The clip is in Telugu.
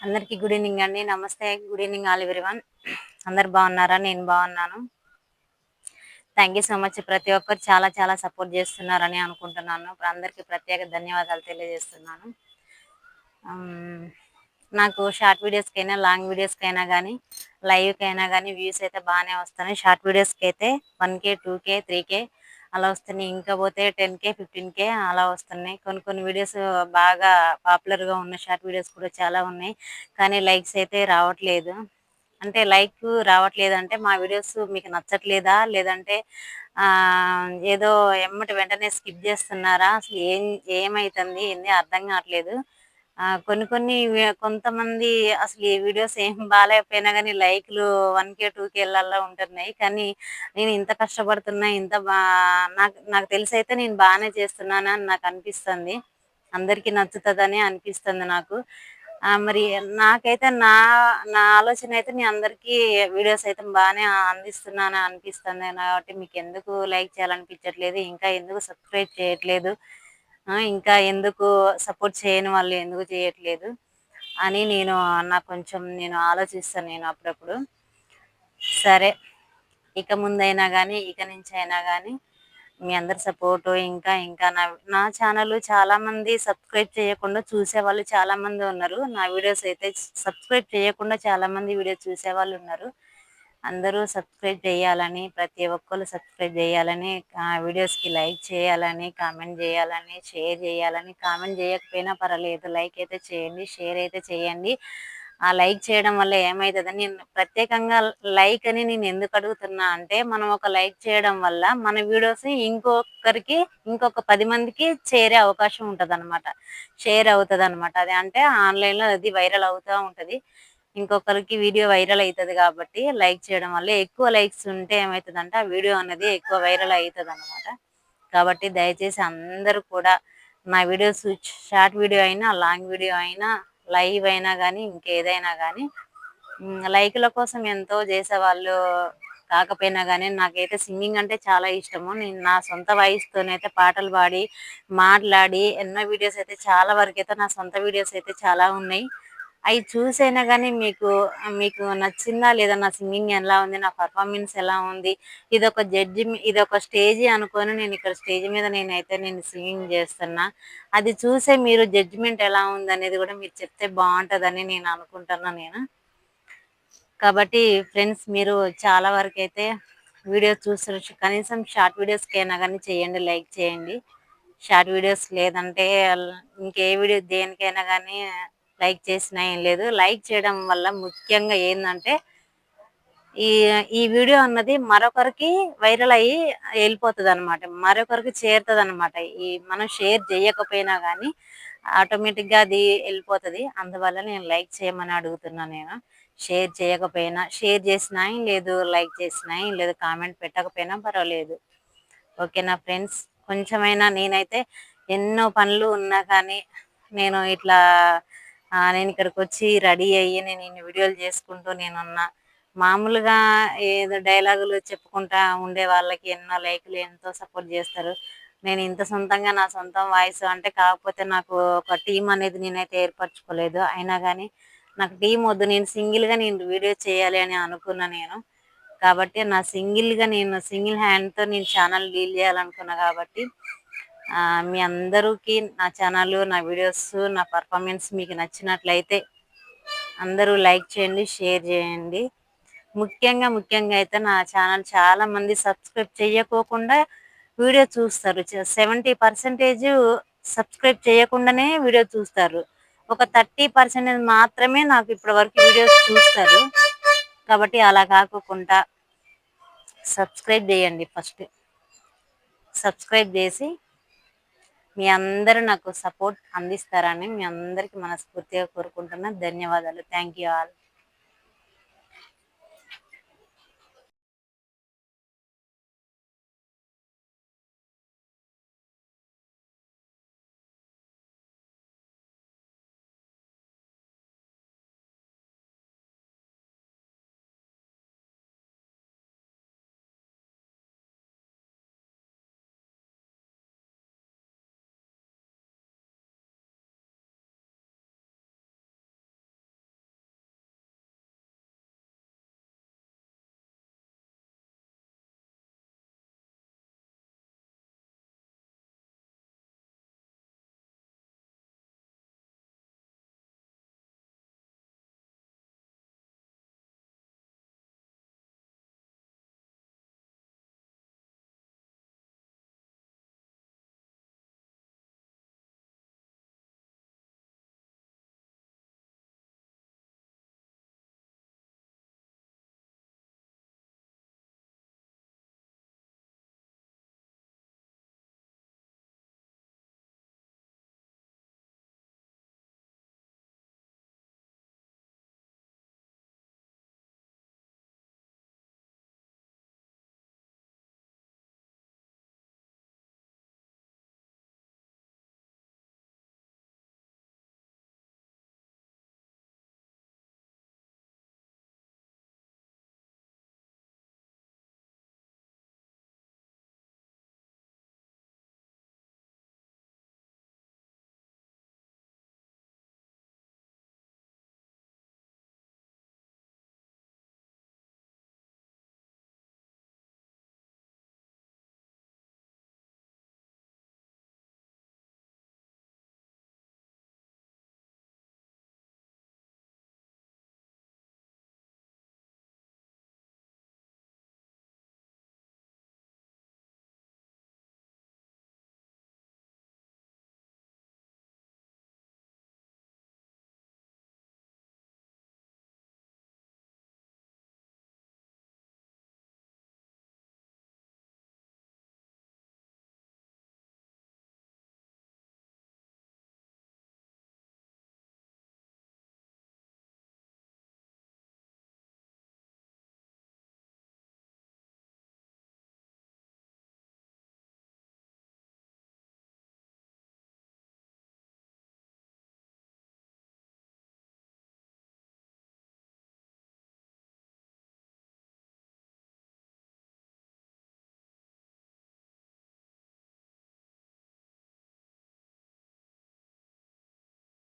అందరికీ గుడ్ ఈవినింగ్ అండి. నమస్తే. Good evening all everyone. అందరు బాగున్నారా? నేను బాగున్నాను. Thank you so much. ప్రతి ఒక్కరు చాలా చాలా సపోర్ట్ చేస్తున్నారని అనుకుంటున్నాను. అందరికీ ప్రత్యేక ధన్యవాదాలు తెలియజేస్తున్నాను. నాకు షార్ట్ వీడియోస్కైనా లాంగ్ వీడియోస్కైనా కానీ లైవ్కైనా కానీ వ్యూస్ అయితే బాగానే వస్తున్నాయి. షార్ట్ వీడియోస్కి అయితే 1K 2K 3K అలా వస్తున్నాయి. ఇంకా పోతే 10K 15K అలా వస్తున్నాయి. కొన్ని వీడియోస్ బాగా పాపులర్గా ఉన్న షార్ట్ వీడియోస్ కూడా చాలా ఉన్నాయి. కానీ లైక్స్ అయితే రావట్లేదు. అంటే లైక్ రావట్లేదు అంటే మా వీడియోస్ మీకు నచ్చట్లేదా, లేదంటే ఏదో ఎమ్మటి వెంటనే స్కిప్ చేస్తున్నారా, అసలు ఏమైతుంది ఏంది అర్థం కావట్లేదు. కొంతమంది అసలు ఈ వీడియోస్ ఏం బాగాలేకపోయినా కానీ లైక్లు 1K 2Kలలో ఉంటున్నాయి. కానీ నేను ఇంత కష్టపడుతున్నా, నాకు నాకు తెలిసి అయితే నేను బాగానే చేస్తున్నాను అని నాకు అనిపిస్తుంది. అందరికీ నచ్చుతుందని అనిపిస్తుంది నాకు. మరి నాకైతే నా నా ఆలోచన అయితే నేను అందరికీ వీడియోస్ అయితే బాగానే అందిస్తున్నాను అనిపిస్తుంది. కాబట్టి మీకు ఎందుకు లైక్ చేయాలనిపించట్లేదు, ఇంకా ఎందుకు సబ్స్క్రైబ్ చేయట్లేదు, ఇంకా ఎందుకు సపోర్ట్ చేయని వాళ్ళు ఎందుకు చేయట్లేదు అని నాకు కొంచెం ఆలోచిస్తాను నేను అప్పుడప్పుడు. సరే, ఇక ముందైనా కానీ ఇక నుంచి అయినా కానీ మీ అందరి సపోర్టు ఇంకా ఇంకా నా ఛానల్ చాలామంది సబ్స్క్రైబ్ చేయకుండా చూసేవాళ్ళు చాలామంది ఉన్నారు. నా వీడియోస్ అయితే సబ్స్క్రైబ్ చేయకుండా చాలామంది వీడియోస్ చూసేవాళ్ళు ఉన్నారు. అందరూ సబ్స్క్రైబ్ చేయాలని, ప్రతి ఒక్కరు సబ్స్క్రైబ్ చేయాలని, వీడియోస్కి లైక్ చేయాలని, కామెంట్ చేయాలని, షేర్ చేయాలని. కామెంట్ చేయకపోయినా పర్వాలేదు, లైక్ అయితే చేయండి, షేర్ అయితే చేయండి. ఆ లైక్ చేయడం వల్ల ఏమవుతుందని నేను ప్రత్యేకంగా లైక్ అని నేను ఎందుకు అడుగుతున్నా అంటే, మనం ఒక లైక్ చేయడం వల్ల మన వీడియోస్ ఇంకొక 10 మందికి చేరే అవకాశం ఉంటుంది అనమాట, షేర్ అవుతుంది అనమాట. అది అంటే ఆన్లైన్లో అది వైరల్ అవుతూ ఉంటుంది, ఇంకొకరికి వీడియో వైరల్ అవుతుంది. కాబట్టి లైక్ చేయడం వల్ల ఎక్కువ లైక్స్ ఉంటే ఏమవుతుందంటే ఆ వీడియో అనేది ఎక్కువ వైరల్ అవుతుంది అనమాట. కాబట్టి దయచేసి అందరూ కూడా నా వీడియోస్, షార్ట్ వీడియో అయినా లాంగ్ వీడియో అయినా లైవ్ అయినా కానీ ఇంకేదైనా కానీ లైక్ల కోసం ఎంతో చేసేవాళ్ళు కాకపోయినా కానీ నాకైతే సింగింగ్ అంటే చాలా ఇష్టము. నేను నా సొంత వాయిస్తోనైతే పాటలు పాడి మాట్లాడి ఎన్నో వీడియోస్ అయితే చాలా వరకు అయితే నా సొంత వీడియోస్ అయితే చాలా ఉన్నాయి. అవి చూసైనా కానీ మీకు మీకు నచ్చిందా లేదా, నా సింగింగ్ ఎలా ఉంది, నా పర్ఫార్మెన్స్ ఎలా ఉంది, ఇదొక స్టేజీ అనుకొని నేను ఇక్కడ స్టేజ్ మీద నేను సింగింగ్ చేస్తున్నా. అది చూసే మీరు జడ్జిమెంట్ ఎలా ఉంది అనేది కూడా మీరు చెప్తే బాగుంటుందని నేను అనుకుంటున్నా. కాబట్టి ఫ్రెండ్స్, మీరు చాలా వరకు అయితే వీడియోస్ చూస్తారు, కనీసం షార్ట్ వీడియోస్కి అయినా కానీ చేయండి, లైక్ చేయండి. షార్ట్ వీడియోస్ లేదంటే ఇంకే వీడియో దేనికైనా కానీ లైక్ చేసినా ఏం లేదు. లైక్ చేయడం వల్ల ముఖ్యంగా ఏంటంటే ఈ ఈ వీడియో అన్నది మరొకరికి వైరల్ అయ్యి వెళ్ళిపోతుంది అనమాట, మరొకరికి చేరుతుంది అనమాట. మనం షేర్ చేయకపోయినా కానీ ఆటోమేటిక్గా అది వెళ్ళిపోతుంది. అందువల్ల నేను లైక్ చేయమని అడుగుతున్నాను. నేను షేర్ చేయకపోయినా, షేర్ చేసినా ఏం లేదు, లైక్ చేసినా ఏం లేదు, కామెంట్ పెట్టకపోయినా పర్వాలేదు. ఓకేనా ఫ్రెండ్స్? కొంచెమైనా నేనైతే ఎన్నో పనులు ఉన్నా కానీ నేను ఇక్కడికి వచ్చి రెడీ అయ్యి నేను ఇన్ని వీడియోలు చేసుకుంటూ నేనున్నా. మామూలుగా ఏదో డైలాగులు చెప్పుకుంటా ఉండే వాళ్ళకి ఎన్నో లైకులు, ఎంతో సపోర్ట్ చేస్తారు. నేను ఇంత సొంతంగా నా సొంతం వాయిస్ అంటే, కాకపోతే నాకు ఒక టీం అనేది నేనైతే ఏర్పరచుకోలేదు. అయినా కానీ నాకు టీం వద్దు, నేను సింగిల్గా వీడియో చేయాలి అని అనుకున్నా నేను. కాబట్టి సింగిల్ హ్యాండ్తో నేను ఛానల్ డీల్ చేయాలనుకున్నా. కాబట్టి మీ అందరికీ నా ఛానల్, నా వీడియోస్, నా పర్ఫార్మెన్స్ మీకు నచ్చినట్లయితే అందరూ లైక్ చేయండి, షేర్ చేయండి. ముఖ్యంగా అయితే నా ఛానల్ చాలా మంది సబ్స్క్రైబ్ చేయకోకుండా వీడియో చూస్తారు. 70% సబ్స్క్రైబ్ చేయకుండానే వీడియో చూస్తారు. ఒక 30% మాత్రమే నాకు ఇప్పటి వరకు వీడియోస్ చూస్తారు. కాబట్టి అలా కాకుండా సబ్స్క్రైబ్ చేయండి. ఫస్ట్ సబ్స్క్రైబ్ చేసి మీ అందరూ నాకు సపోర్ట్ అందిస్తారని మీ అందరికీ మనస్ఫూర్తిగా కోరుకుంటున్నా. ధన్యవాదాలు. Thank you all.